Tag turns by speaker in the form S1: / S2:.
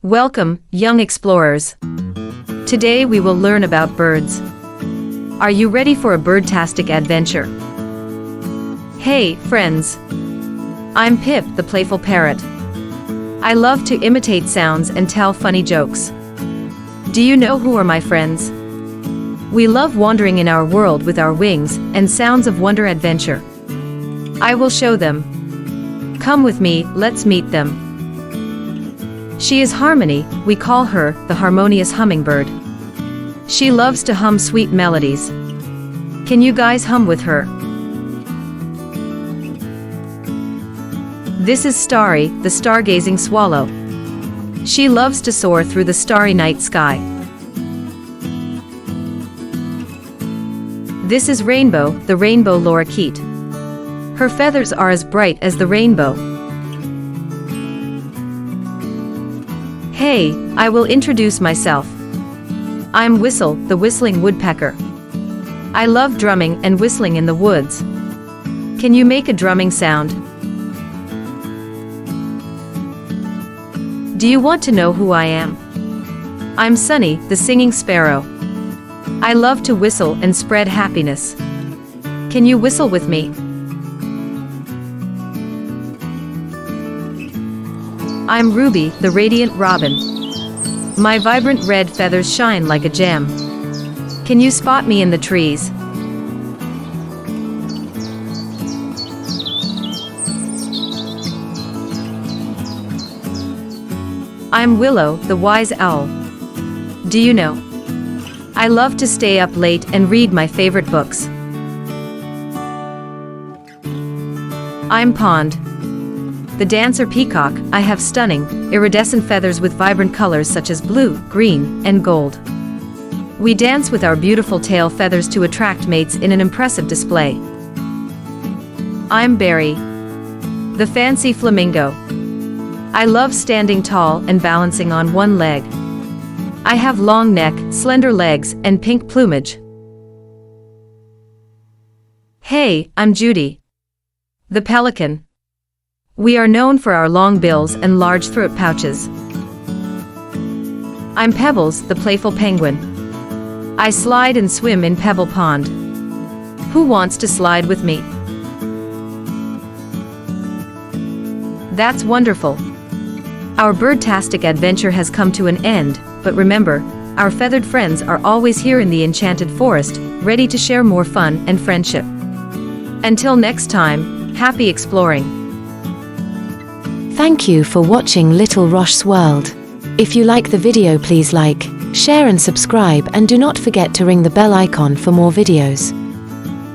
S1: Welcome, young explorers. Today we will learn about birds. Are you ready for a birdtastic adventure? Hey, friends. I'm Pip, the playful parrot. I love to imitate sounds and tell funny jokes. Do you know who are my friends? We love wandering in our world with our wings and sounds of wonder adventure. I will show them. Come with me, let's meet them. She is Harmony, we call her the harmonious hummingbird. She loves to hum sweet melodies. Can you guys hum with her? This is Starry, the stargazing swallow. She loves to soar through the starry night sky. This is Rainbow, the rainbow lorikeet. Her feathers are as bright as the rainbow. Hey, I will introduce myself. I'm Whistle, the whistling woodpecker. I love drumming and whistling in the woods. Can you make a drumming sound? Do you want to know who I am? I'm Sunny, the singing sparrow. I love to whistle and spread happiness. Can you whistle with me? I'm Ruby, the radiant robin. My vibrant red feathers shine like a gem. Can you spot me in the trees? I'm Willow, the wise owl. Do you know? I love to stay up late and read my favorite books. I'm Pond, the dancer peacock. I have stunning, iridescent feathers with vibrant colors such as blue, green, and gold. We dance with our beautiful tail feathers to attract mates in an impressive display. I'm Berry, the fancy flamingo. I love standing tall and balancing on one leg. I have long neck, slender legs, and pink plumage. Hey, I'm Judy, the pelican. We are known for our long bills and large throat pouches. I'm Pebbles, the playful penguin. I slide and swim in Pebble Pond. Who wants to slide with me? That's wonderful. Our birdtastic adventure has come to an end, but remember, our feathered friends are always here in the enchanted forest, ready to share more fun and friendship. Until next time, happy exploring.
S2: Thank you for watching Little Roches World. If you like the video, please like, share and subscribe, and do not forget to ring the bell icon for more videos.